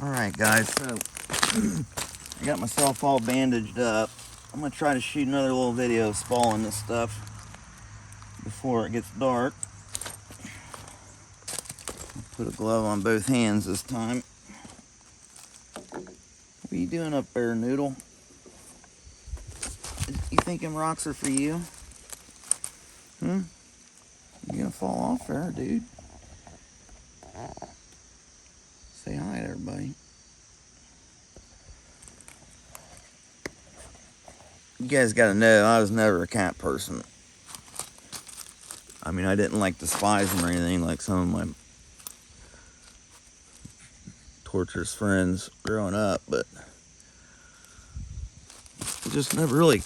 Alright guys, so I got myself all bandaged up. I'm going to try to shoot another little video of spalling this stuff before it gets dark. Put a glove on both hands this time. What are you doing up there, Noodle? You think them rocks are for you? You gonna fall off there, dude? Say hi to everybody. You guys gotta know, I was never a cat person. I mean, I didn't like despise them or anything like some of my torturous friends growing up, but I just never really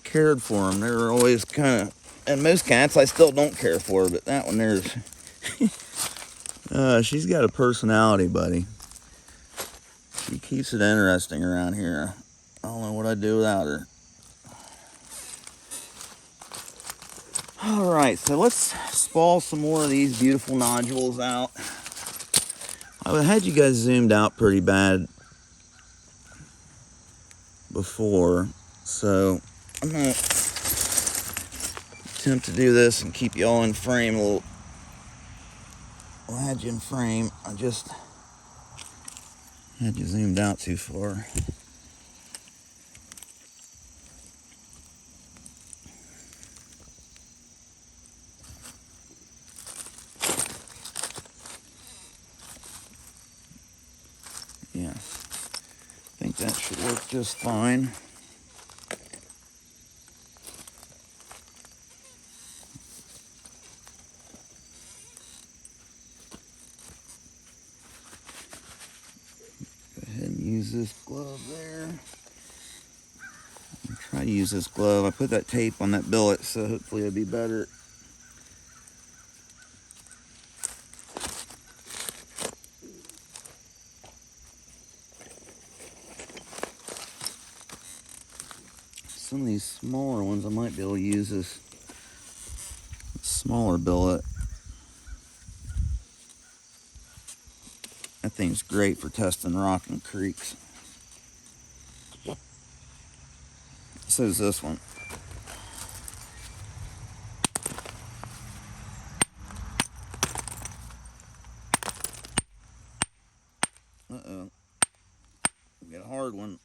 cared for them. They were always kind of, and most cats I still don't care for, but that one there's, she's got a personality, buddy. She keeps it interesting around here. I don't know what I'd do without her. Alright, so let's spall some more of these beautiful nodules out. I had you guys zoomed out pretty bad before, so I'm going to attempt to do this and keep you all in frame a little. I had you in frame, I just had you zoomed out too far. Yeah, I think that should work just fine. Go ahead and use this glove there. I'll try to use this glove. I put that tape on that billet, so hopefully it'll be better. Some of these smaller ones, I might be able to use this smaller billet. That thing's great for testing rock and creeks. So is this one. Uh-oh. We got a hard one.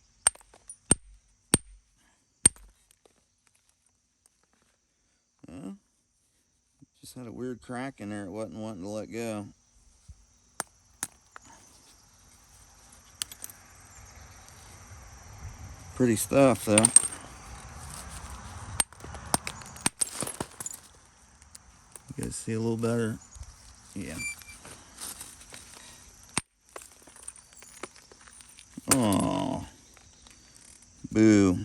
Just had a weird crack in there. It wasn't wanting to let go. Pretty stuff, though. You guys see a little better? Yeah. Oh. Boo.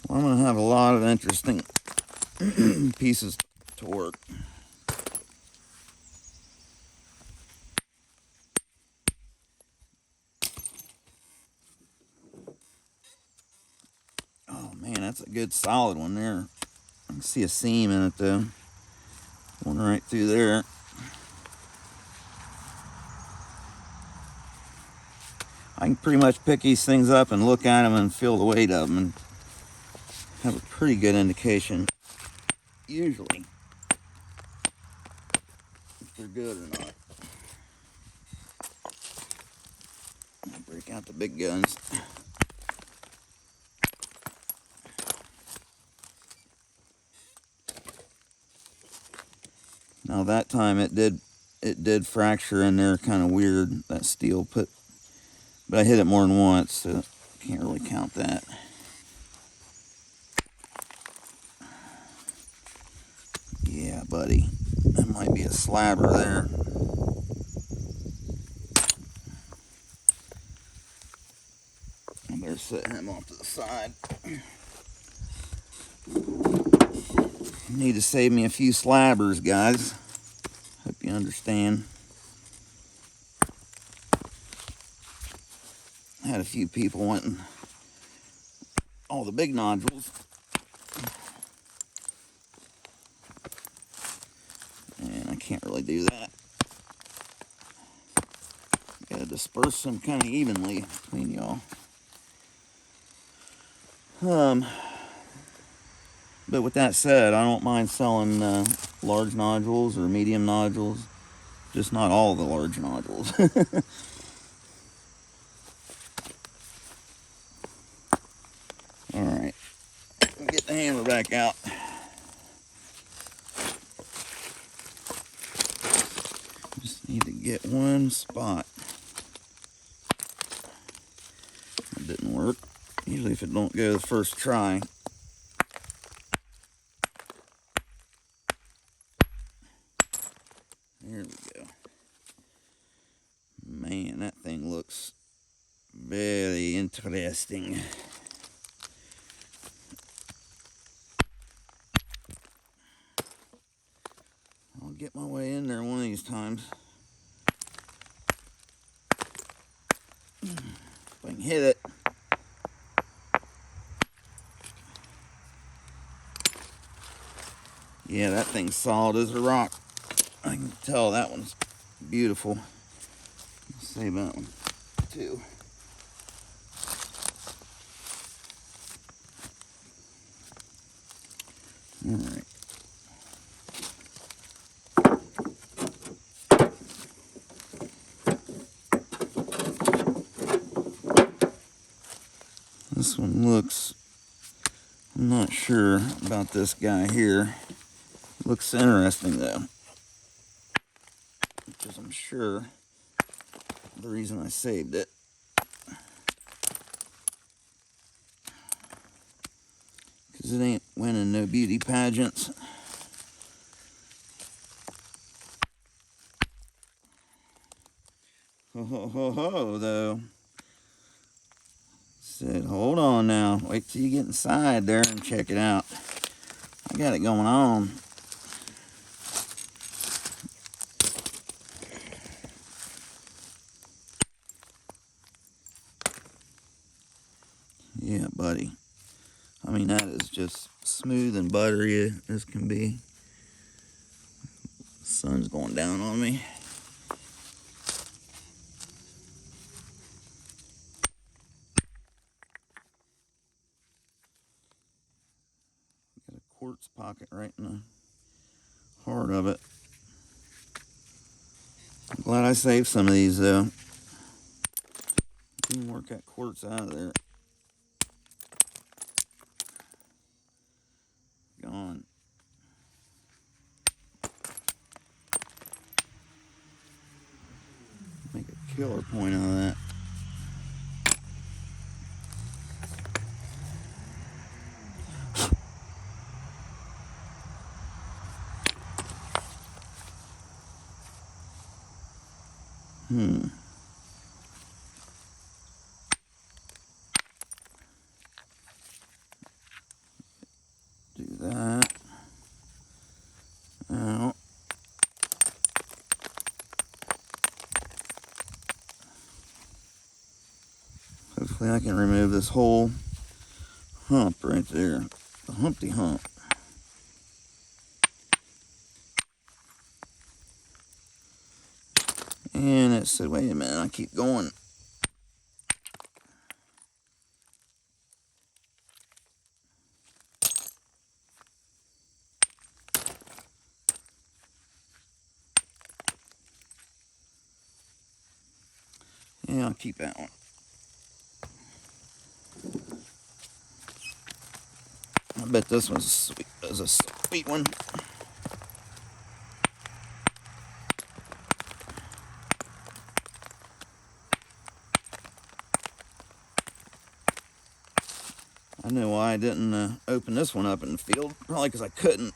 Well, I'm going to have a lot of interesting pieces to work. Oh, man, that's a good solid one there. I can see a seam in it, though. One right through there. I can pretty much pick these things up and look at them and feel the weight of them and have a pretty good indication, usually, if they're good or not. I'll break out the big guns. Now that time it did fracture in there, kind of weird, that steel put, but I hit it more than once, so can't really count that. Yeah, buddy, that might be a slabber there. I better set him off to the side. Need to save me a few slabbers, guys. Hope you understand. I had a few people wanting all the big nodules. And I can't really do that. Gotta disperse them kind of evenly between y'all. But with that said, I don't mind selling large nodules or medium nodules, just not all the large nodules. Alright, get the hammer back out. Just need to get one spot. That didn't work. Usually if it don't go the first try. There we go. Man, that thing looks very interesting. I'll get my way in there one of these times. If I can hit it. Yeah, that thing's solid as a rock. I can tell that one's beautiful. Let's save that one too. All right. This one looks, I'm not sure about this guy here. Looks interesting though, because I'm sure the reason I saved it. Because it ain't winning no beauty pageants. Ho ho ho ho though. Said, hold on now. Wait till you get inside there and check it out. I got it going on. Yeah, buddy. I mean, that is just smooth and buttery as can be. The sun's going down on me. Got a quartz pocket right in the heart of it. I'm glad I saved some of these though. Didn't work that quartz out of there. Gone. Make a killer point out of that. Do that. Out. Hopefully I can remove this whole hump right there. The Humpty Hump. And it said, wait a minute, I keep going. Yeah, I'll keep that one. I bet this one's sweet, is a sweet one. I know why I didn't open this one up in the field. Probably because I couldn't.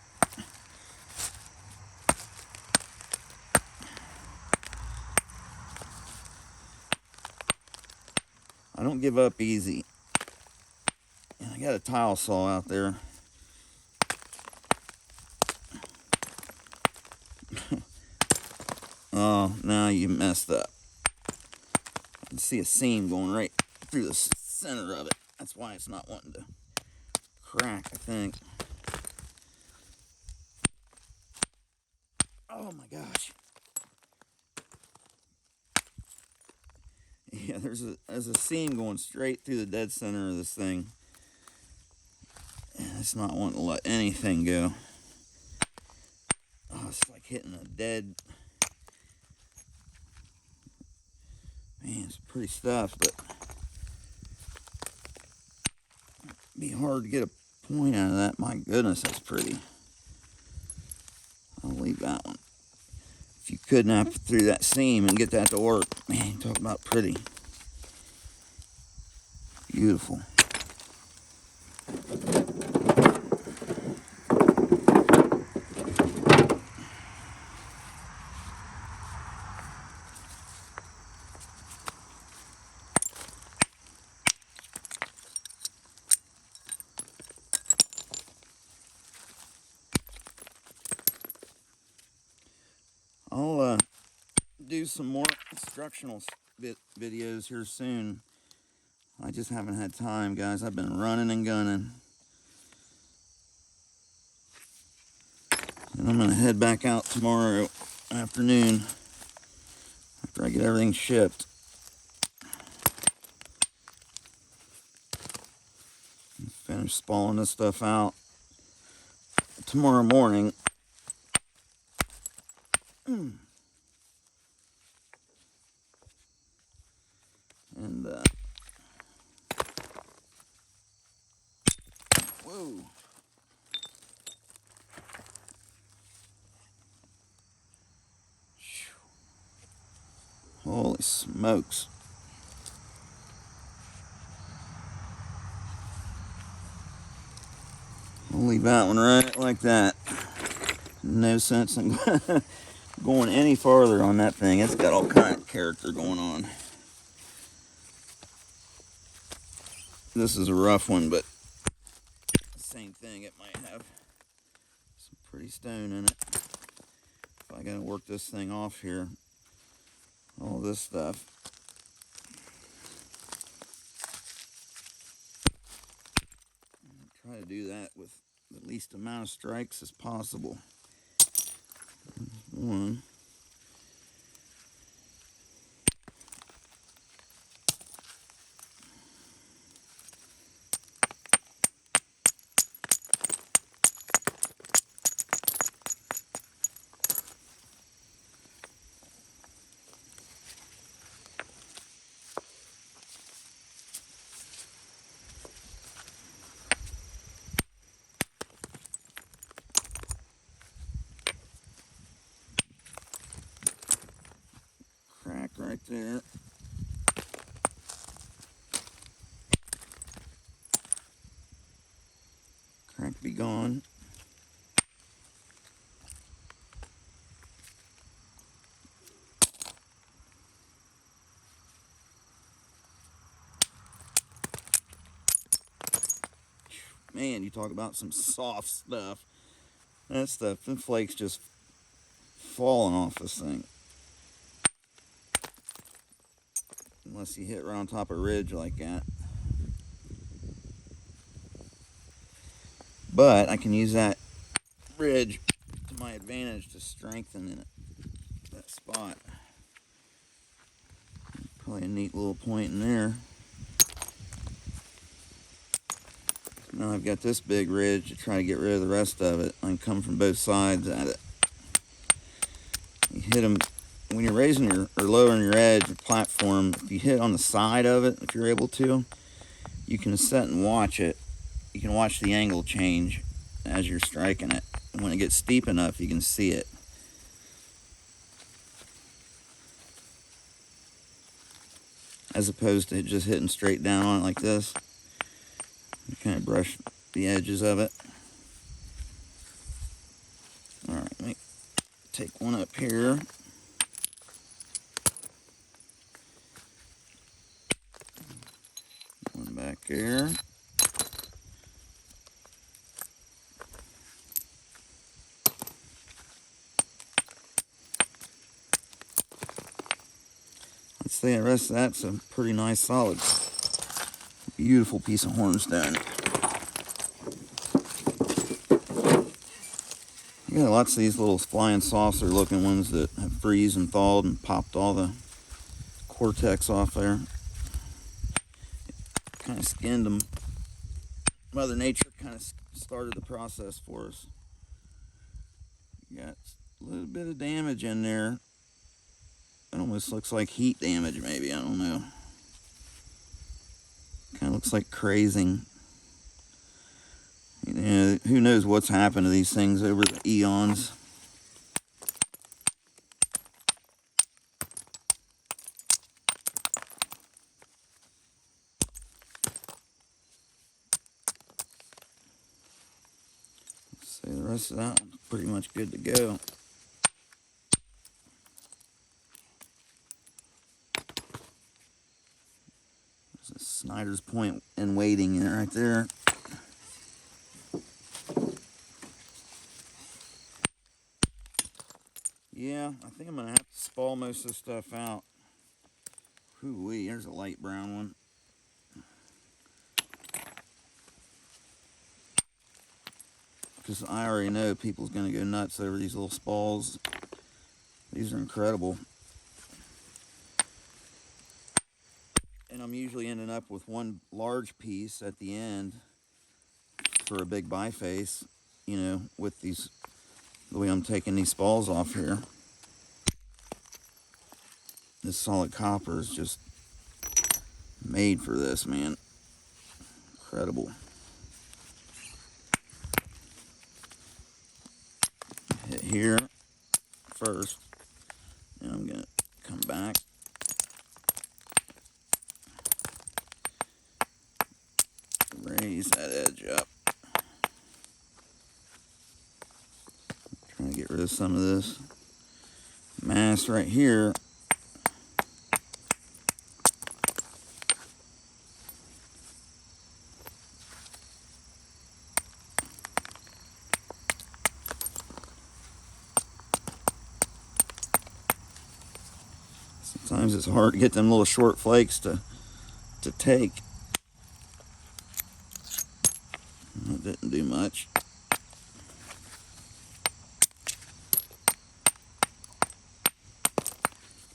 I don't give up easy. And I got a tile saw out there. Oh, now you messed up. I can see a seam going right through the center of it. That's why it's not wanting to crack, I think. Oh my gosh. Yeah, there's a seam going straight through the dead center of this thing. And it's not wanting to let anything go. Oh, it's like hitting a dead. Man, it's pretty stuff, but it'd be hard to get a point out of that. My goodness, that's pretty. I'll leave that one. If you could nap through that seam and get that to work, man, talk about pretty. Beautiful. I'll do some more instructional videos here soon. I just haven't had time, guys. I've been running and gunning. And I'm going to head back out tomorrow afternoon after I get everything shipped. Finish spalling this stuff out tomorrow morning. And, whoa. Holy smokes. I'll leave that one right like that. No sense in going any farther on that thing. It's got all kind of character going on. This is a rough one, but same thing. It might have some pretty stone in it. If I gotta work this thing off here, all this stuff. Try to do that with the least amount of strikes as possible. One. Crack right there. Crack be gone. Man, you talk about some soft stuff. That stuff, the flakes just falling off this thing. Unless you hit right on top of a ridge like that. But I can use that ridge to my advantage to strengthen in it, that spot. Probably a neat little point in there. Now I've got this big ridge to try to get rid of the rest of it. I can come from both sides at it. You hit them when you're raising your or lowering your edge or platform. If you hit on the side of it, if you're able to, you can sit and watch it. You can watch the angle change as you're striking it. And when it gets steep enough, you can see it. As opposed to just hitting straight down on it like this. You kind of brush the edges of it. Alright, let me take one up here. One back there. I'd say the rest of that's a pretty nice, solid, beautiful piece of hornstone. You got lots of these little flying saucer looking ones that have freeze and thawed and popped all the cortex off there. Kind of skinned them. Mother Nature kind of started the process for us. Got a little bit of damage in there. It almost looks like heat damage, maybe. I don't know. Kind of looks like crazing. You know, who knows what's happened to these things over the eons. So the rest of that one's pretty much good to go. There's a Snyder's Point in waiting right there. Yeah, I think I'm going to have to spall most of this stuff out. Hoo-wee, there's a light brown one. Because I already know people's going to go nuts over these little spalls. These are incredible. And I'm usually ending up with one large piece at the end for a big biface, you know, with these, the way I'm taking these spalls off here. This solid copper is just made for this, man. Incredible. Hit here first, and I'm gonna come back. Raise that edge up. Trying to get rid of some of this mass right here. Sometimes it's hard to get them little short flakes to take. That didn't do much.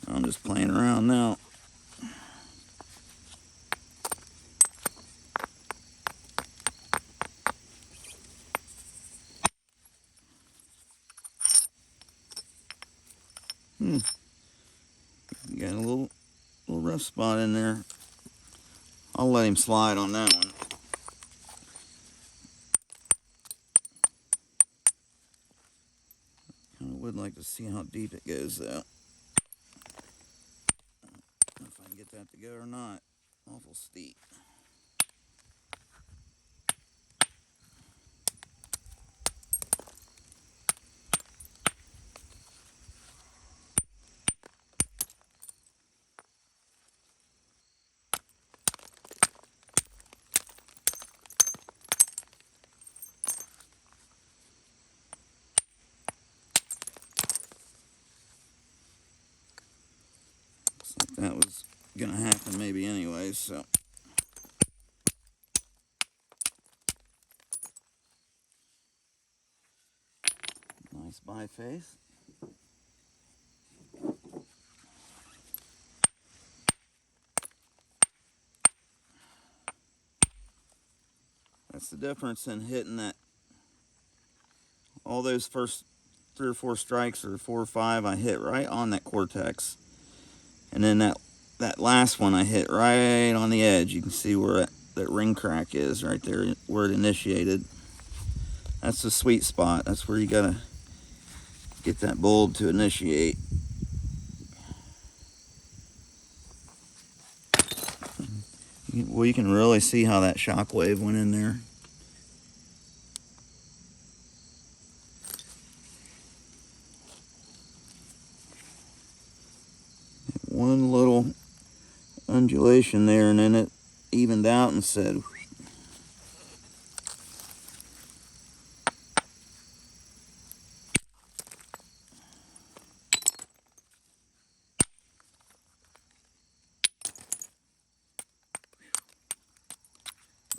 I'm just playing around now. Got a little rough spot in there. I'll let him slide on that one. I would like to see how deep it goes though. I don't know if I can get that to go or not. Awful steep. That was gonna happen maybe anyway, so. Nice biface. That's the difference in hitting that. All those first 3 or 4 strikes, or 4 or 5, I hit right on that cortex. And then that last one I hit right on the edge. You can see where that ring crack is right there, where it initiated. That's the sweet spot. That's where you gotta get that bulb to initiate. Well, you can really see how that shock wave went in there. One little undulation there, and then it evened out and said,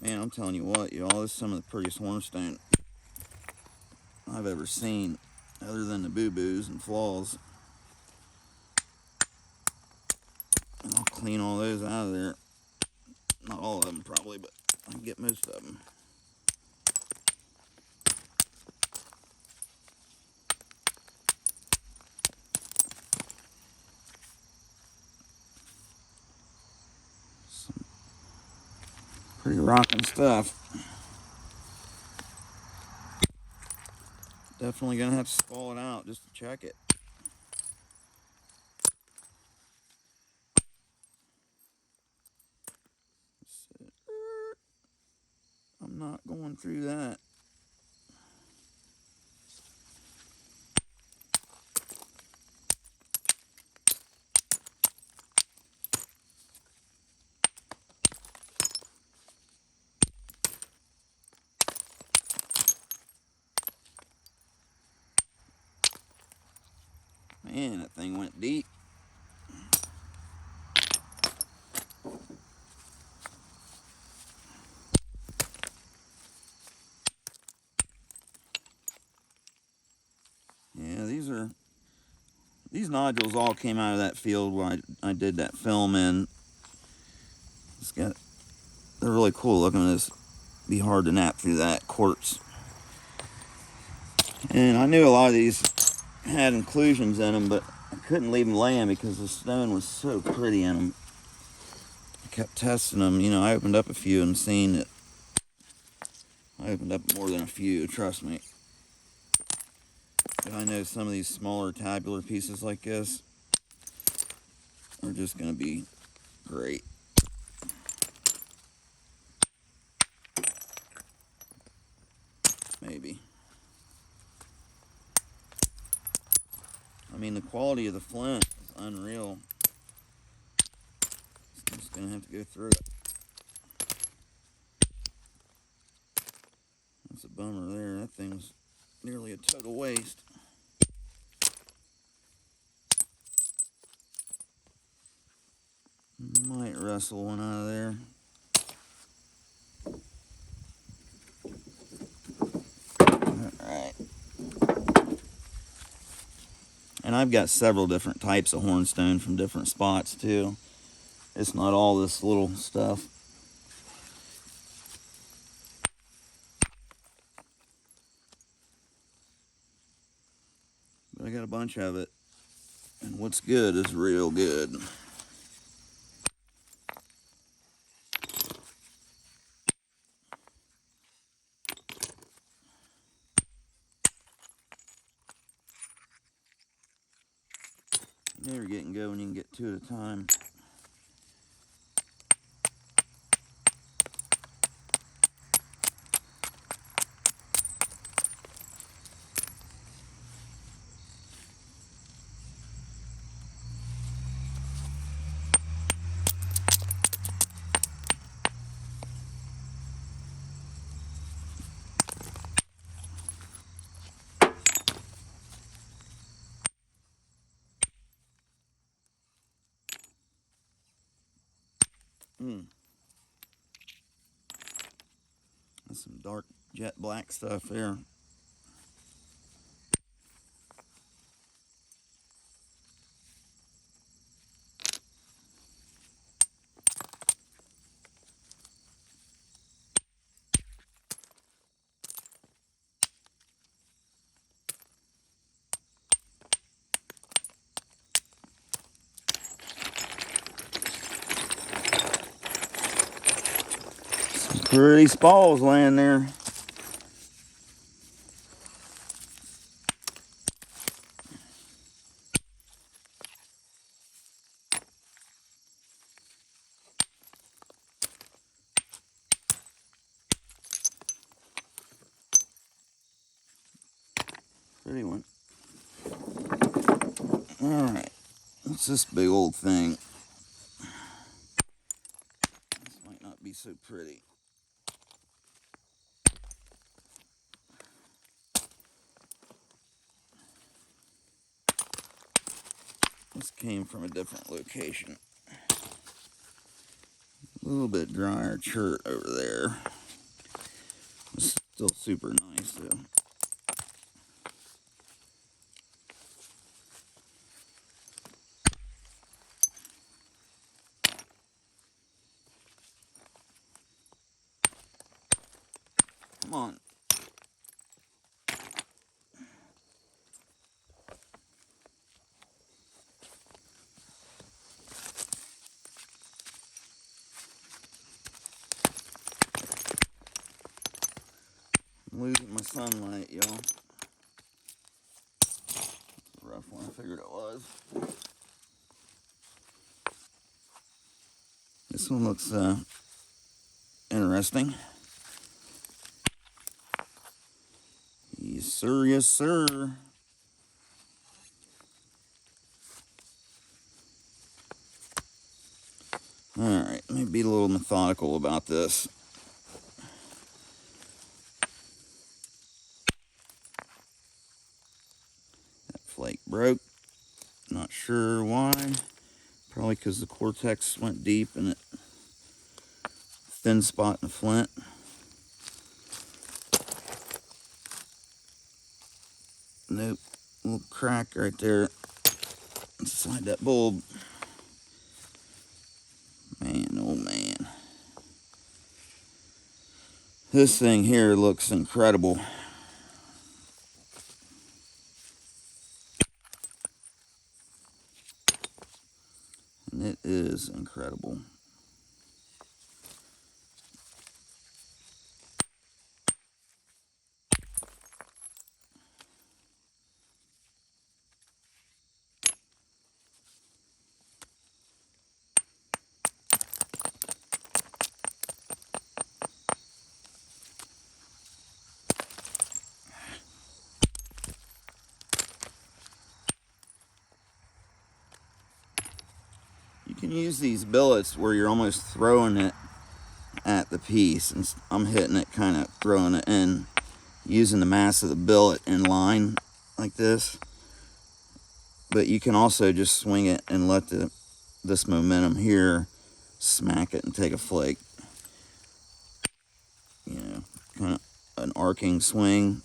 man, I'm telling you what, y'all, this is some of the prettiest hornstone I've ever seen, other than the boo-boos and flaws. And I'll clean all those out of there. Not all of them probably, but I can get most of them. Some pretty rocking stuff. Definitely gonna have to spall it out just to check it. I'm not going through that. Man, that thing went deep. Yeah, these nodules all came out of that field where I did that film in. They're really cool looking. This be hard to nap through that quartz. And I knew a lot of these had inclusions in them, but I couldn't leave them laying because the stone was so pretty in them. I kept testing them. You know, I opened up a few and seen that I opened up more than a few, trust me. But I know some of these smaller tabular pieces like this are just going to be great. Maybe. I mean, the quality of the flint is unreal. I'm just going to have to go through it. That's a bummer there. That thing was nearly a total waste. Might wrestle one out of there. Alright. And I've got several different types of hornstone from different spots too. It's not all this little stuff. But I got a bunch of it. And what's good is real good. Never getting good when you can get two at a time. That's some dark jet black stuff there. Some pretty spalls laying there. Pretty one. Alright. What's this big old thing? This might not be so pretty. This came from a different location. A little bit drier chert over there. It's still super nice though. Come on. I'm losing my sunlight, y'all. Rough one, I figured it was. This one looks interesting. Yes, sir, yes, sir. Alright, let me be a little methodical about this. That flake broke. Not sure why. Probably because the cortex went deep and it thin spot in the flint. Nope. Little crack right there inside that bulb. Man, oh man. This thing here looks incredible. And it is incredible. You can use these billets where you're almost throwing it at the piece, and I'm hitting it, kind of throwing it in, using the mass of the billet in line like this. But you can also just swing it and let this momentum here smack it and take a flake. You know, kind of an arcing swing.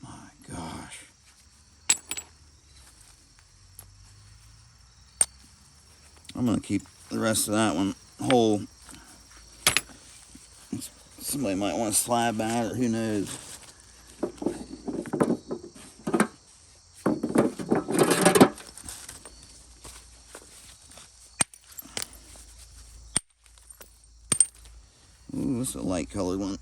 My gosh. I'm going to keep the rest of that one whole. Somebody might want to slab at it, who knows. Ooh, this is a light colored one.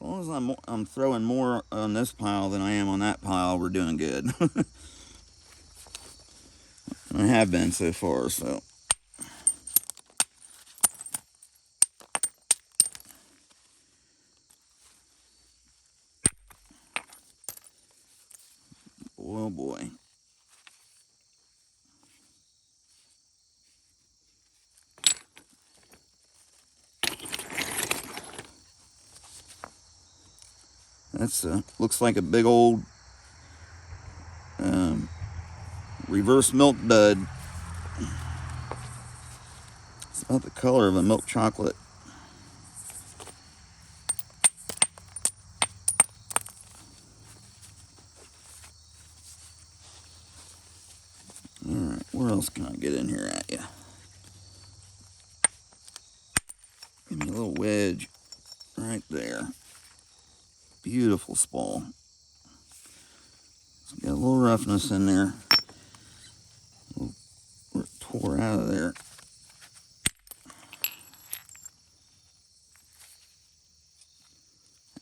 As long as I'm throwing more on this pile than I am on that pile, we're doing good. I have been so far, so. Oh boy. That's looks like a big old reverse milk dud. It's about the color of a milk chocolate. Alright, where else can I get in here at you? Give me a little wedge right there. Beautiful spall. It's got a little roughness in there. It tore out of there.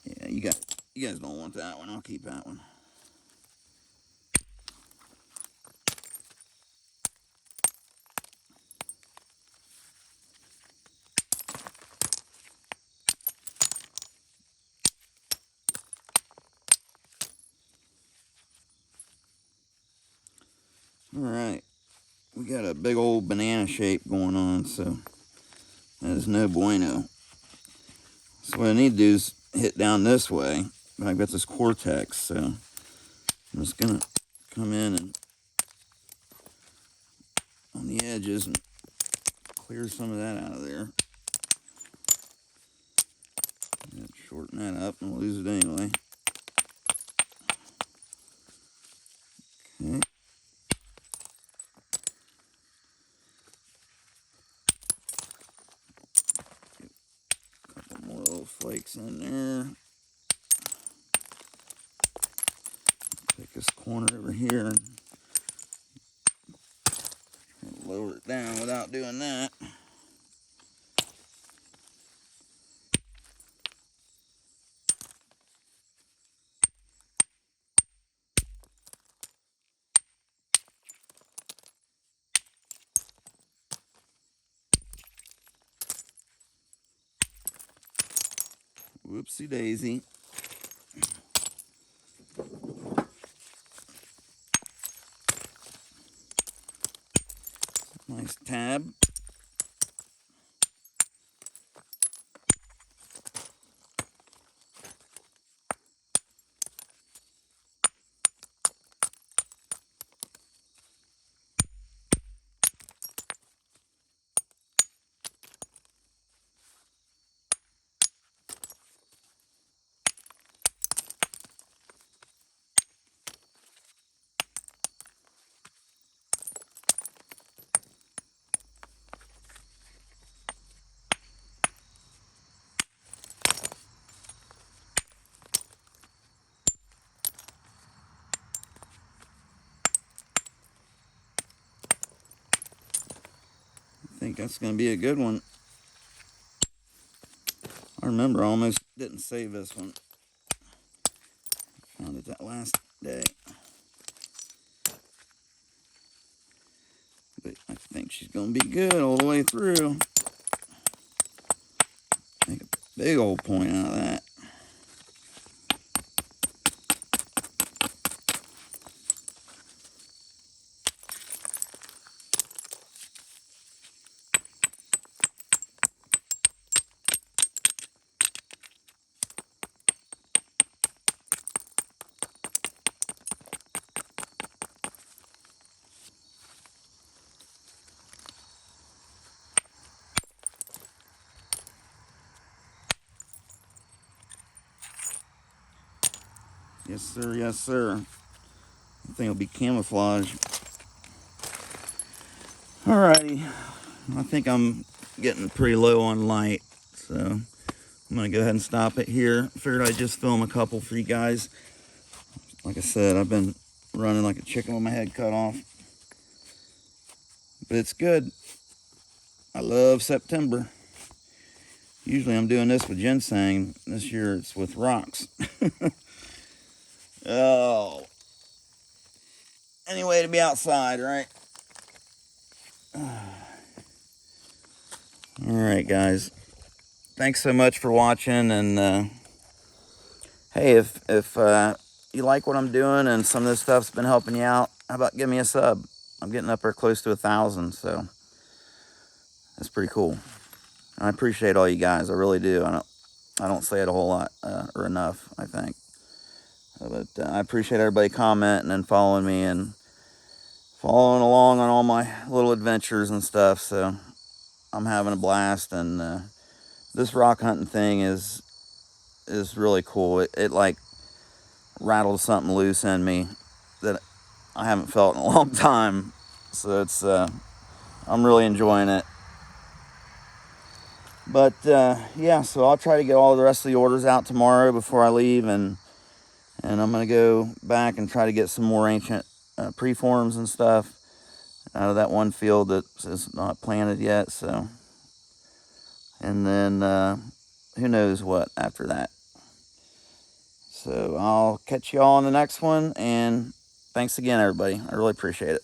Yeah, you guys don't want that one. I'll keep that one. Alright, we got a big old banana shape going on, so that is no bueno. So what I need to do is hit down this way, but I've got this cortex, so I'm just gonna come in and on the edges and clear some of that out of there. Shorten that up and lose it anyway. Okay. A couple more little flakes in there. Take this corner over here and lower it down without doing that. Whoopsie daisy. Nice tab. I think that's going to be a good one. I remember I almost didn't save this one. Found it that last day. But I think she's going to be good all the way through. Make a big old point out of that. Yes, sir. Yes, sir. I think it'll be camouflage. Alrighty. I think I'm getting pretty low on light, so I'm going to go ahead and stop it here. Figured I'd just film a couple for you guys. Like I said, I've been running like a chicken with my head cut off. But it's good. I love September. Usually I'm doing this with ginseng. This year it's with rocks. Oh. Any way to be outside, right? Alright, guys. Thanks so much for watching. And hey, if you like what I'm doing and some of this stuff's been helping you out, how about give me a sub? I'm getting up there close to 1,000, so that's pretty cool. And I appreciate all you guys. I really do. I don't say it a whole lot or enough, I think. But I appreciate everybody commenting and following me and following along on all my little adventures and stuff. So I'm having a blast, and this rock hunting thing is really cool. It like rattled something loose in me that I haven't felt in a long time. So it's I'm really enjoying it. But yeah, so I'll try to get all the rest of the orders out tomorrow before I leave, and I'm going to go back and try to get some more ancient preforms and stuff out of that one field that is not planted yet. So, and then who knows what after that. So I'll catch you all on the next one, and thanks again, everybody. I really appreciate it.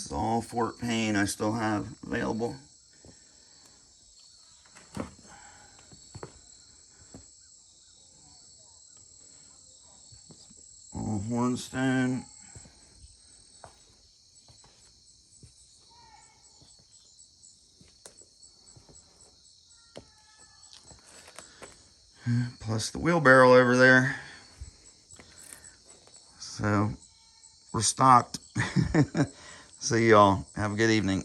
This is all Fort Payne I still have available. All Hornstone. Plus the wheelbarrow over there. So we're stocked. See y'all. Have a good evening.